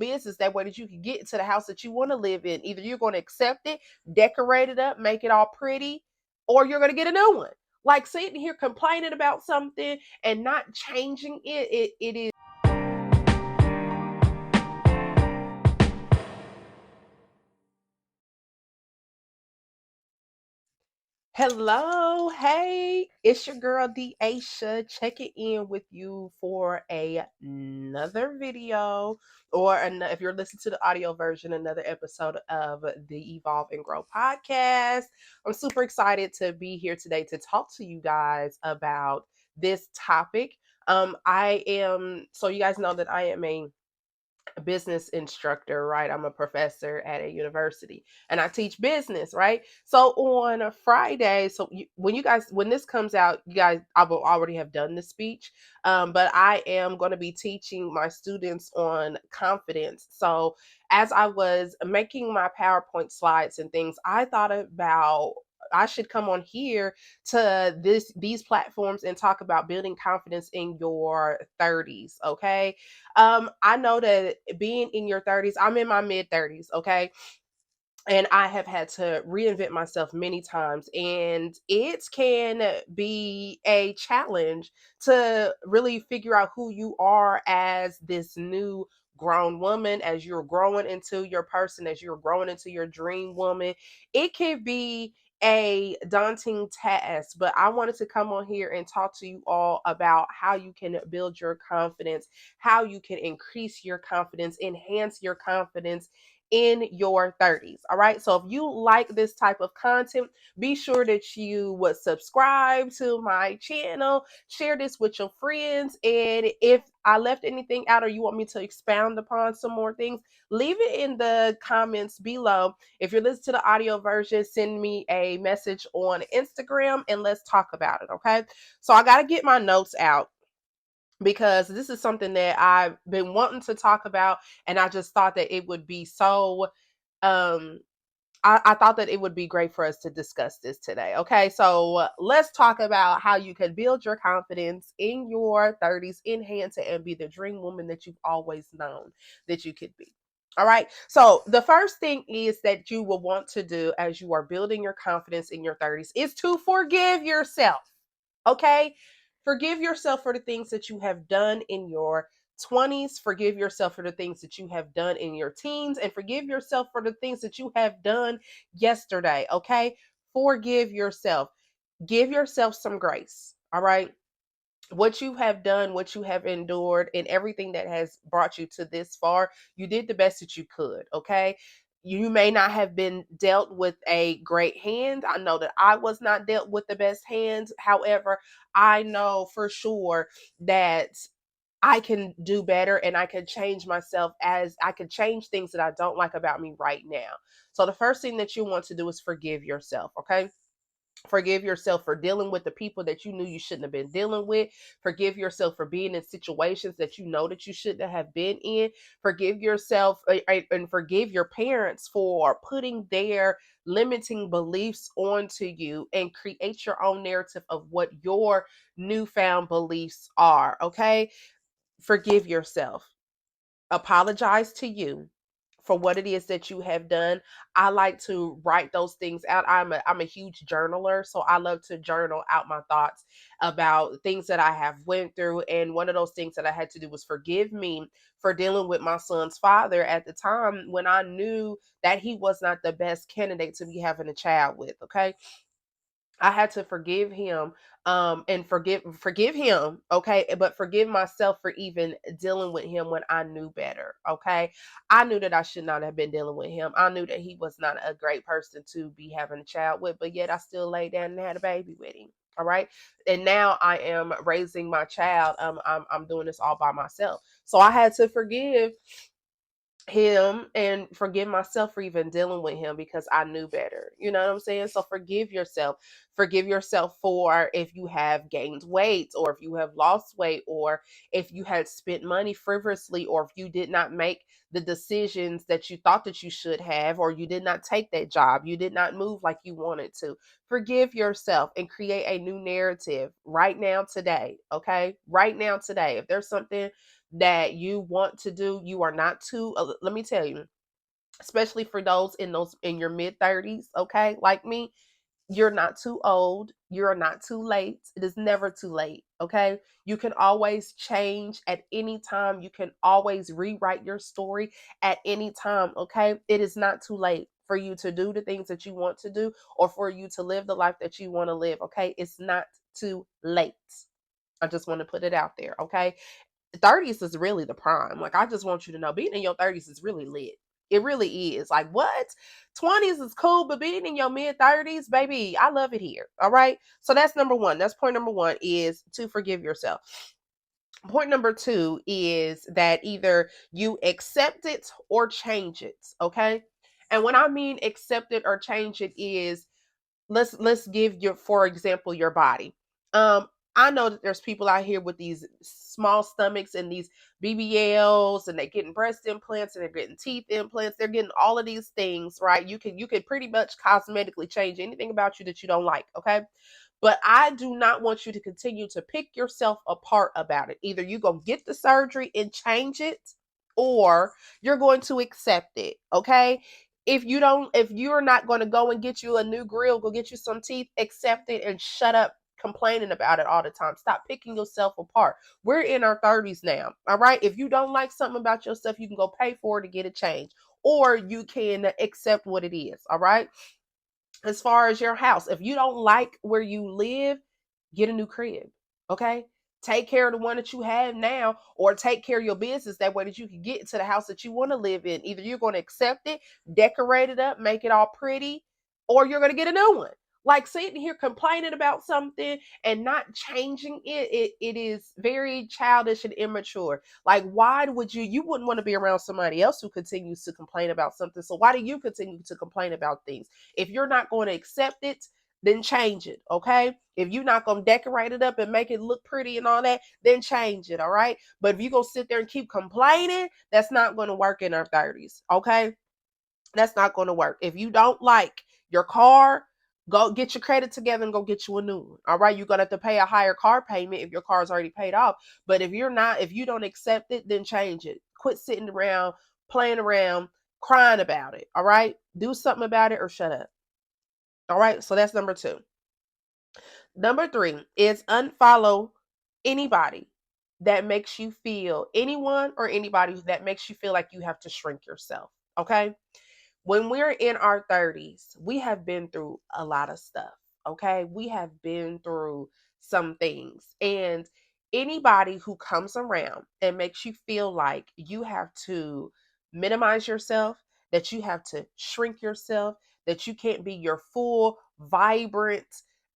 business that way that you can get into the house that you want to live in. Either you're going to accept it, decorate it up, make it all pretty, or you're going to get a new one. Like sitting here complaining about something and not changing it is. Hello, hey, it's your girl D Asha checking in with you for another video, or if you're listening to the audio version, another episode of the Evolve and Grow podcast. I'm super excited to be here today to talk to you guys about this topic. I am, so you guys know that I am a business instructor, right? I'm a professor at a university and I teach business, right? So on a Friday, when this comes out, you guys, I will already have done the speech, but I am going to be teaching my students on confidence. So as I was making my PowerPoint slides and things, I thought about I should come on here to these platforms and talk about building confidence in your 30s. Okay. I know that being in your 30s, I'm in my mid 30s, okay? And I have had to reinvent myself many times, and it can be a challenge to really figure out who you are as this new grown woman, as you're growing into your person, as you're growing into your dream woman. It can be a daunting task, but I wanted to come on here and talk to you all about how you can build your confidence, how you can increase your confidence, enhance your confidence in your 30s. All right. So if you like this type of content, be sure that you would subscribe to my channel, share this with your friends. And if I left anything out or you want me to expound upon some more things, leave it in the comments below. If you're listening to the audio version, send me a message on Instagram and let's talk about it. Okay. So I got to get my notes out because this is something that I've been wanting to talk about, and I just thought that it would be so um I thought that it would be great for us to discuss this today. Okay, so let's talk about how you can build your confidence in your 30s, enhance it, and be the dream woman that you've always known that you could be. All right, so the first thing is that you will want to do as you are building your confidence in your 30s is to forgive yourself. Okay, forgive yourself for the things that you have done in your 20s, forgive yourself for the things that you have done in your teens, and forgive yourself for the things that you have done yesterday. Okay, forgive yourself, give yourself some grace. All right, what you have done, what you have endured, and everything that has brought you to this far, you did the best that you could. Okay, you may not have been dealt with a great hand. I know that I was not dealt with the best hands. However, I know for sure that I can do better and I can change myself, as I can change things that I don't like about me right now. So the first thing that you want to do is forgive yourself. Okay, forgive yourself for dealing with the people that you knew you shouldn't have been dealing with. Forgive yourself for being in situations that you know that you shouldn't have been in. Forgive yourself and forgive your parents for putting their limiting beliefs onto you, and create your own narrative of what your newfound beliefs are. Okay, forgive yourself, apologize to you for what it is that you have done. I like to write those things out. I'm a huge journaler, so I love to journal out my thoughts about things that I have went through. And one of those things that I had to do was forgive me for dealing with my son's father at the time when I knew that he was not the best candidate to be having a child with. Okay, I had to forgive him, and forgive him, okay, but forgive myself for even dealing with him when I knew better. Okay, I knew that I should not have been dealing with him. I knew that he was not a great person to be having a child with, but yet I still laid down and had a baby with him. All right, and now I am raising my child. I'm doing this all by myself, so I had to forgive him and forgive myself for even dealing with him because I knew better. You know what I'm saying? So forgive yourself. Forgive yourself for if you have gained weight, or if you have lost weight, or if you had spent money frivolously, or if you did not make the decisions that you thought that you should have, or you did not take that job, you did not move like you wanted to. Forgive yourself and create a new narrative right now today. Okay? Right now today. If there's something that you want to do, you are not too, let me tell you, especially for those in your mid 30s, okay, like me, you're not too old. You're not too late. It is never too late. Okay. You can always change at any time. You can always rewrite your story at any time. Okay. It is not too late for you to do the things that you want to do or for you to live the life that you want to live. Okay. It's not too late. I just want to put it out there. Okay. 30s is really the prime. Like, I just want you to know being in your 30s is really lit. It really is. Like, what? 20s is cool, but being in your mid 30s, baby, I love it here. All right. So that's number one. That's point number one, is to forgive yourself. Point number two is that either you accept it or change it. Okay. And when I mean accept it or change it is, let's give your, for example, your body. I know that there's people out here with these small stomachs and these BBLs, and they're getting breast implants and they're getting teeth implants. They're getting all of these things, right? You can pretty much cosmetically change anything about you that you don't like, okay? But I do not want you to continue to pick yourself apart about it. Either you're going to get the surgery and change it, or you're going to accept it, okay? If you're not going to go and get you a new grill, go get you some teeth, accept it and shut up complaining about it all the time. Stop picking yourself apart. We're in our 30s now. All right. If you don't like something about yourself, you can go pay for it to get it changed. Or you can accept what it is. All right. As far as your house, if you don't like where you live, get a new crib. Okay. Take care of the one that you have now, or take care of your business that way that you can get to the house that you want to live in. Either you're going to accept it, decorate it up, make it all pretty, or you're going to get a new one. Like, sitting here complaining about something and not changing it is very childish and immature. Like, why would you wouldn't want to be around somebody else who continues to complain about something. So why do you continue to complain about things? If you're not going to accept it, then change it. Okay. If you're not going to decorate it up and make it look pretty and all that, then change it. All right. But if you go sit there and keep complaining, that's not going to work in our 30s. Okay. That's not going to work. If you don't like your car, go get your credit together and go get you a new one. All right. You're going to have to pay a higher car payment if your car is already paid off. But if you don't accept it, then change it. Quit sitting around, playing around, crying about it. All right. Do something about it or shut up. All right. So that's number two. Number three is unfollow anybody that makes you feel, anyone or anybody that makes you feel like you have to shrink yourself. Okay. When we're in our 30s, we have been through a lot of stuff. Okay. We have been through some things. And anybody who comes around and makes you feel like you have to minimize yourself, that you have to shrink yourself, that you can't be your full, vibrant,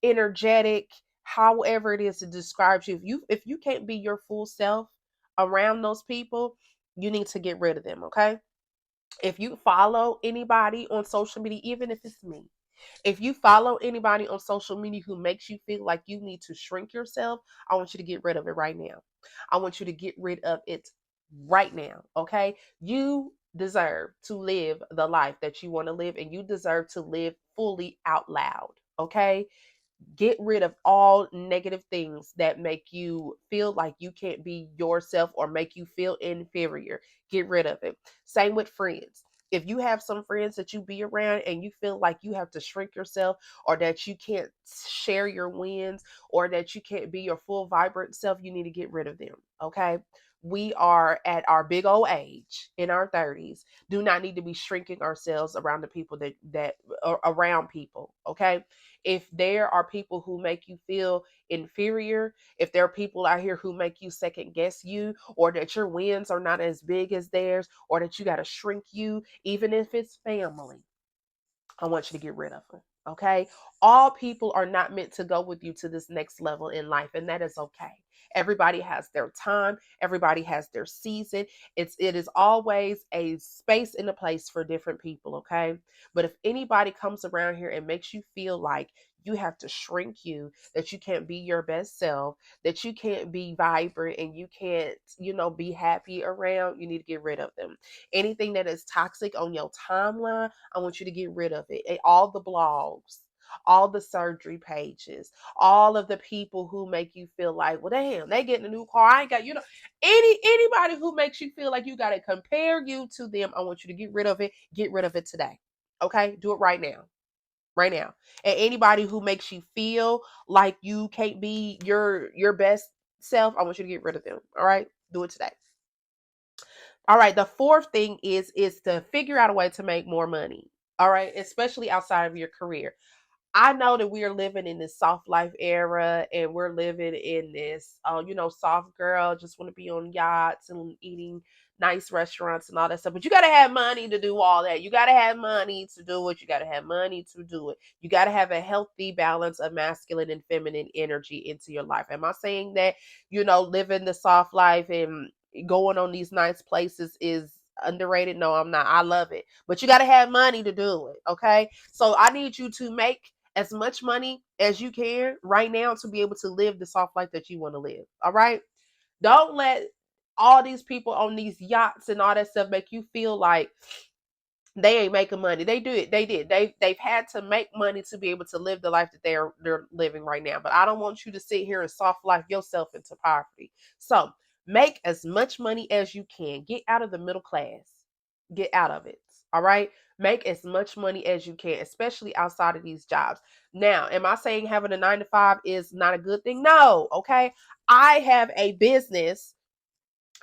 energetic, however it is to describe you. If you can't be your full self around those people, you need to get rid of them, okay? If you follow anybody on social media, even if it's me, if you follow anybody on social media who makes you feel like you need to shrink yourself, I want you to get rid of it right now. I want you to get rid of it right now. Okay. You deserve to live the life that you want to live, and you deserve to live fully out loud. Okay. Get rid of all negative things that make you feel like you can't be yourself or make you feel inferior. Get rid of it. Same with friends. If you have some friends that you be around and you feel like you have to shrink yourself, or that you can't share your wins, or that you can't be your full vibrant self, you need to get rid of them. Okay. We are at our big old age in our 30s. Do not need to be shrinking ourselves around the people that are around people. Okay. If there are people who make you feel inferior, if there are people out here who make you second guess you, or that your wins are not as big as theirs, or that you got to shrink you, even if it's family, I want you to get rid of them. Okay. All people are not meant to go with you to this next level in life, and that is okay. Everybody has their time, everybody has their season. It is always a space and a place for different people, okay? But if anybody comes around here and makes you feel like you have to shrink you, that you can't be your best self, that you can't be vibrant and you can't, be happy around, you need to get rid of them. Anything that is toxic on your timeline, I want you to get rid of it. All the blogs, all the surgery pages, all of the people who make you feel like, well, damn, they getting a new car. I ain't got, anybody who makes you feel like you got to compare you to them. I want you to get rid of it. Get rid of it today. Okay? Do it right now. Right now. And anybody who makes you feel like you can't be your best self, I want you to get rid of them. All right? Do it today. All right, the fourth thing is to figure out a way to make more money. All right, especially outside of your career. I know that we are living in this soft life era, and we're living in this, soft girl, just want to be on yachts and eating nice restaurants and all that stuff. But you got to have money to do all that. You got to have money to do it. You got to have money to do it. You got to have a healthy balance of masculine and feminine energy into your life. Am I saying that, living the soft life and going on these nice places is underrated? No, I'm not. I love it. But you got to have money to do it. Okay. So I need you to make as much money as you can right now to be able to live the soft life that you want to live. All right. Don't let all these people on these yachts and all that stuff make you feel like they ain't making money. They do it. They did. They've had to make money to be able to live the life that they're living right now. But I don't want you to sit here and soft life yourself into poverty. So make as much money as you can. Get out of the middle class. Get out of it. All right. Make as much money as you can, especially outside of these jobs. Now, am I saying having a 9 to 5 is not a good thing? No. Okay. I have a business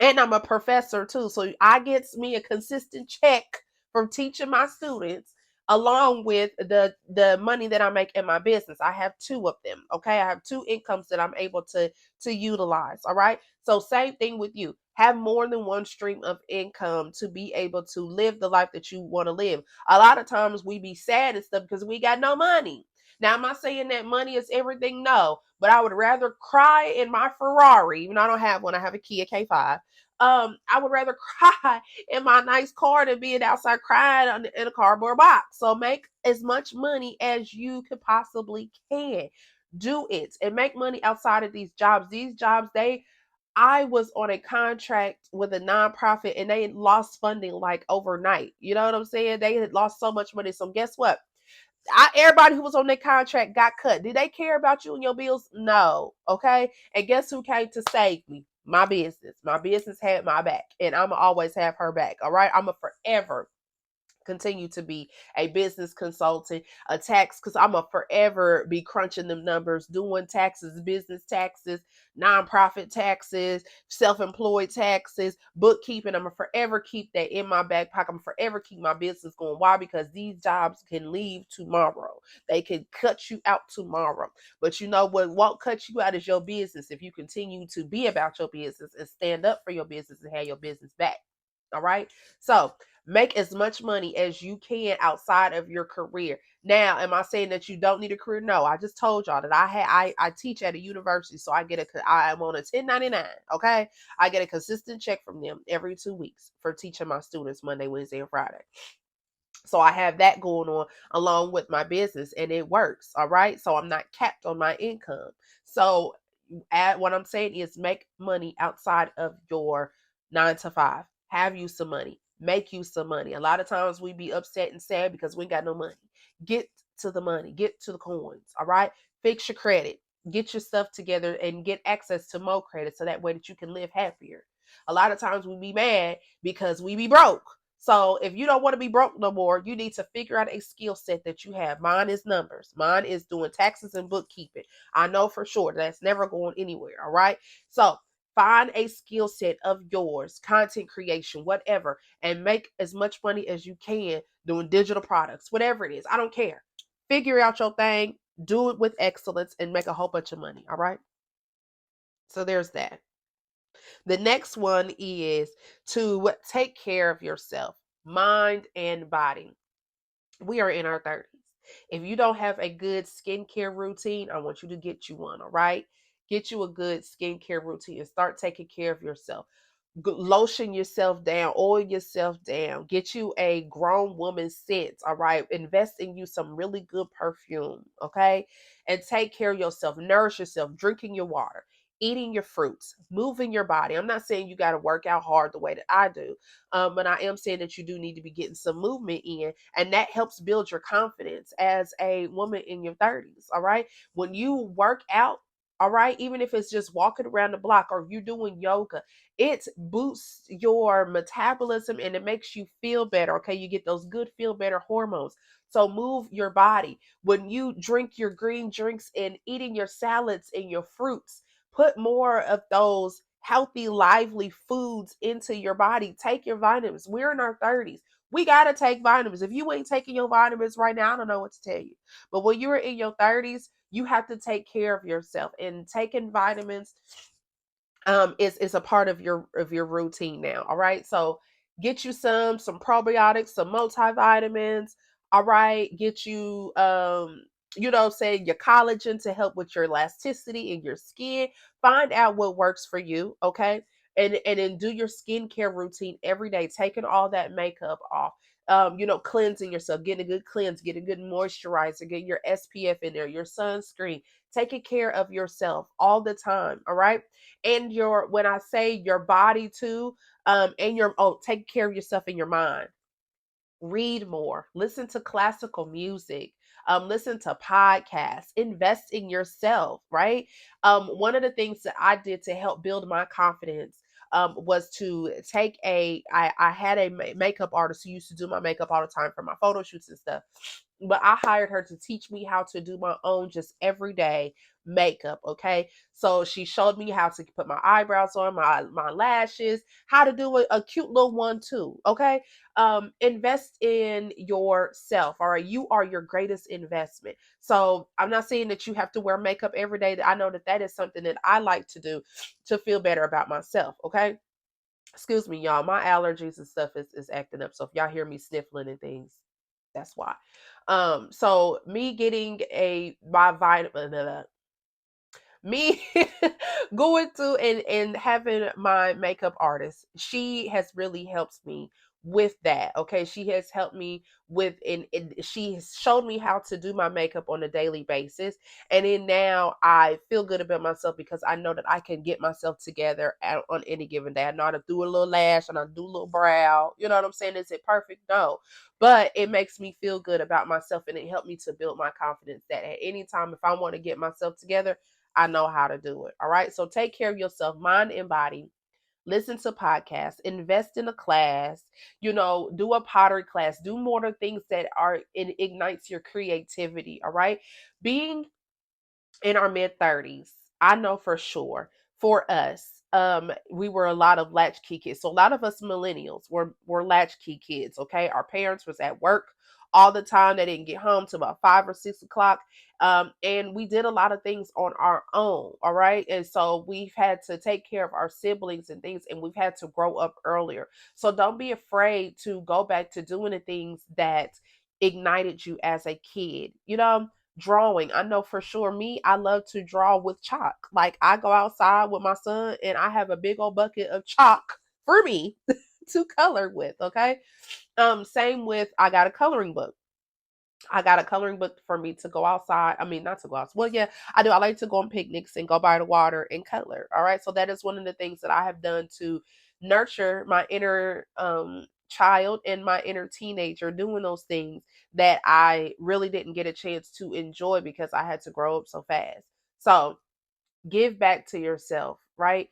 and I'm a professor too. So I gets me a consistent check from teaching my students along with the money that I make in my business. I have two of them. Okay. I have two incomes that I'm able to utilize. All right. So same thing with you. Have more than one stream of income to be able to live the life that you want to live. A lot of times we be sad and stuff because we got no money. Now, am I saying that money is everything? No, but I would rather cry in my Ferrari, even though I don't have one. I have a Kia K5. I would rather cry in my nice car than being outside crying in a cardboard box. So make as much money as you could possibly can. Do it and make money outside of these jobs. These jobs, I was on a contract with a nonprofit and they lost funding like overnight. You know what I'm saying? They had lost so much money. So guess what? Everybody who was on their contract got cut. Did they care about you and your bills? No. Okay. And guess who came to save me? My business. My business had my back, and I'm going to always have her back. All right. I'm a forever continue to be a business consultant, a tax, because I'm a forever be crunching them numbers, doing taxes, business taxes, nonprofit taxes, self-employed taxes, bookkeeping. I'm a forever keep that in my back pocket. I'm forever keep my business going. Why? Because these jobs can leave tomorrow. They can cut you out tomorrow. But you know what won't cut you out is your business if you continue to be about your business and stand up for your business and have your business back. All right. So make as much money as you can outside of your career. Now, am I saying that you don't need a career? No, I just told y'all that I teach at a university, so I am on a 1099. Okay, I get a consistent check from them every 2 weeks for teaching my students Monday, Wednesday, and Friday. So I have that going on along with my business, and it works. All right, so I'm not capped on my income. So what I'm saying is make money outside of your 9 to 5. Have you some money. Make you some money. A lot of times we be upset and sad because we ain't got no money. Get to the money. Get to the coins. All right. Fix your credit. Get your stuff together and get access to more credit so that way that you can live happier. A lot of times we be mad because we be broke. So if you don't want to be broke no more, you need to figure out a skill set that you have. Mine is numbers. Mine is doing taxes and bookkeeping. I know for sure that's never going anywhere. All right. So find a skill set of yours, content creation, whatever, and make as much money as you can doing digital products, whatever it is. I don't care. Figure out your thing, do it with excellence, and make a whole bunch of money. All right. So there's that. The next one is to take care of yourself, mind and body. We are in our 30s. If you don't have a good skincare routine, I want you to get you one, all right? Get you a good skincare routine and start taking care of yourself. Lotion yourself down, oil yourself down, get you a grown woman scent, all right? Invest in you some really good perfume, okay? And take care of yourself, nourish yourself, drinking your water. eating your fruits, moving your body. I'm not saying you got to work out hard the way that I do, but I am saying that you do need to be getting some movement in, and that helps build your confidence as a woman in your 30s. All right. When you work out, all right, even if it's just walking around the block or you're doing yoga, it boosts your metabolism and it makes you feel better. Okay. You get those good, feel better hormones. So move your body. When you drink your green drinks and eating your salads and your fruits, put more of those healthy, lively foods into your body. Take your vitamins. We're in our 30s. We got to take vitamins. If you ain't taking your vitamins right now, I don't know what to tell you. But when you're in your 30s, you have to take care of yourself. And taking vitamins is a part of your routine now. All right. So get you some probiotics, some multivitamins. All right. Get you say your collagen to help with your elasticity in your skin. Find out what works for you. Okay. And then do your skincare routine every day, taking all that makeup off. Cleansing yourself, getting a good cleanse, getting a good moisturizer, getting your SPF in there, your sunscreen, taking care of yourself all the time. All right. And your when I say your body too, and your take care of yourself in your mind. Read more, listen to classical music, listen to podcasts, invest in yourself, right? One of the things that I did to help build my confidence was to take I had a makeup artist who used to do my makeup all the time for my photo shoots and stuff, but I hired her to teach me how to do my own just everyday makeup. Okay. So she showed me how to put my eyebrows on, my lashes, how to do a cute little one too. Okay. Invest in yourself. All right. You are your greatest investment. So I'm not saying that you have to wear makeup every day. I know that that is something that I like to do to feel better about myself. Okay. Excuse me, y'all. My allergies and stuff is acting up. So if y'all hear me sniffling and things, that's why. So me getting a my vitamin, me going to and having my makeup artist, she has really helped me with that. Okay, she has helped me with and she has showed me how to do my makeup on a daily basis, and then now I feel good about myself because I know that I can get myself together on any given day. I know how to do a little lash and I do a little brow. You know what I'm saying? Is it perfect? No, but it makes me feel good about myself, and it helped me to build my confidence that at any time if I want to get myself together, I know how to do it. All right. So take care of yourself, mind and body. Listen to podcasts, invest in a class, do a pottery class, do more of things that are it ignites your creativity. All right. Being in our mid 30s, I know for sure for us, we were a lot of latchkey kids. So a lot of us millennials were latchkey kids. Okay, our parents was at work all the time. They didn't get home till about 5 or 6 o'clock, and we did a lot of things on our own. All right, and so we've had to take care of our siblings and things, and we've had to grow up earlier. So don't be afraid to go back to doing the things that ignited you as a kid. Drawing. I know for sure me, I love to draw with chalk. Like I go outside with my son and I have a big old bucket of chalk for me to color with. Okay. Same with I got a coloring book. I got a coloring book for me to go outside. I mean, not to go outside. Well, yeah, I do. I like to go on picnics and go by the water and color. All right. So that is one of the things that I have done to nurture my inner child and my inner teenager, doing those things that I really didn't get a chance to enjoy because I had to grow up so fast. So give back to yourself, right?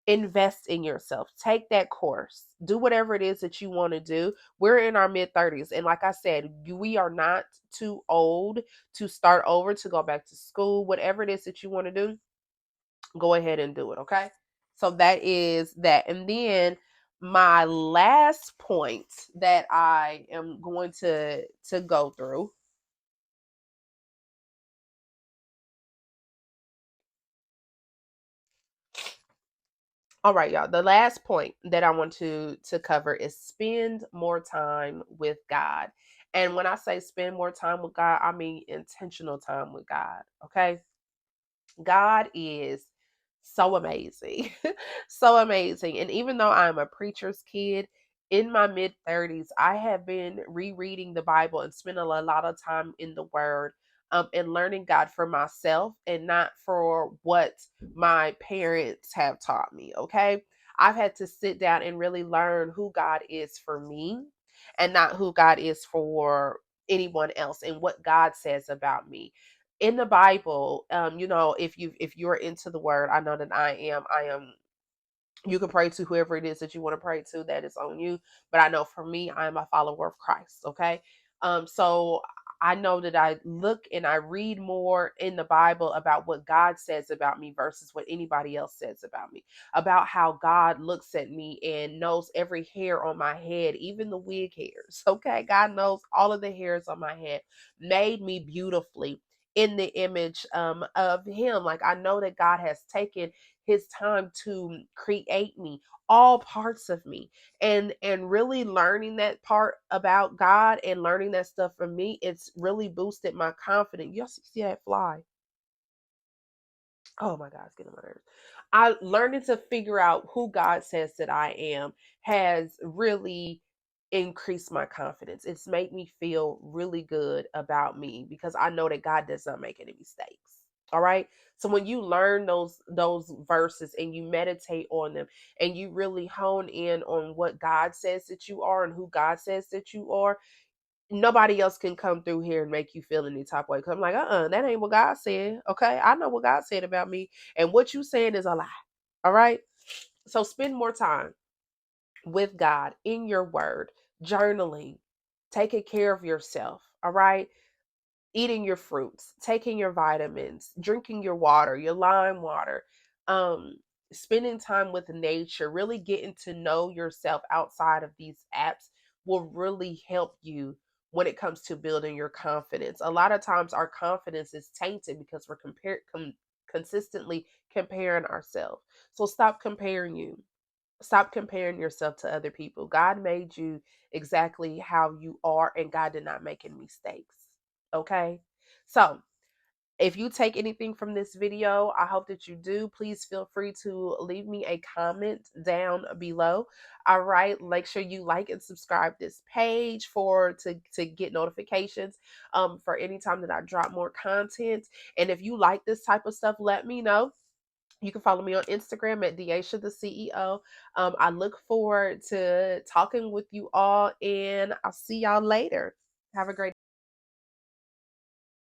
Invest in yourself. Take that course. Do whatever it is that you want to do. We're in our mid 30s. And like I said, we are not too old to start over, to go back to school. Whatever it is that you want to do, go ahead and do it. Okay. So that is that. And then my last point that I am going to go through. All right, y'all. The last point that I want to cover is spend more time with God. And when I say spend more time with God, I mean intentional time with God. Okay? God is so amazing. So amazing. And even though I'm a preacher's kid, in my mid 30s, I have been rereading the Bible and spending a lot of time in the Word. and learning God for myself and not for what my parents have taught me. Okay. I've had to sit down and really learn who God is for me and not who God is for anyone else and what God says about me. In the Bible, if you're into the word, I know that I am. You can pray to whoever it is that you want to pray to, that is on you, but I know for me, I am a follower of Christ. Okay. So I know that I look and I read more in the Bible about what God says about me versus what anybody else says about me, about how God looks at me and knows every hair on my head, even the wig hairs. Okay. God knows all of the hairs on my head, made me beautifully in the image of him. Like, I know that God has taken his time to create me, all parts of me, and really learning that part about God and learning that stuff from me, it's really boosted my confidence. You see that fly? Oh my God, it's getting on my nerves. I learning to figure out who God says that I am has really increased my confidence. It's made me feel really good about me because I know that God does not make any mistakes. All right. So when you learn those verses and you meditate on them and you really hone in on what God says that you are and who God says that you are, nobody else can come through here and make you feel any type of way. Cause I'm like, that ain't what God said. Okay. I know what God said about me. And what you saying is a lie. All right. So spend more time with God in your word, journaling, taking care of yourself. All right. Eating your fruits, taking your vitamins, drinking your water, your lime water, um, spending time with nature, really getting to know yourself outside of these apps will really help you when it comes to building your confidence. A lot of times our confidence is tainted because we're consistently comparing ourselves. So stop comparing you. Stop comparing yourself to other people. God made you exactly how you are, and God did not make any mistakes. Okay? So, if you take anything from this video, I hope that you do. Please feel free to leave me a comment down below. All right, make sure you like and subscribe this page to get notifications for any time that I drop more content. And if you like this type of stuff, let me know. You can follow me on Instagram at Deasha the CEO. I look forward to talking with you all, and I'll see y'all later. Have a great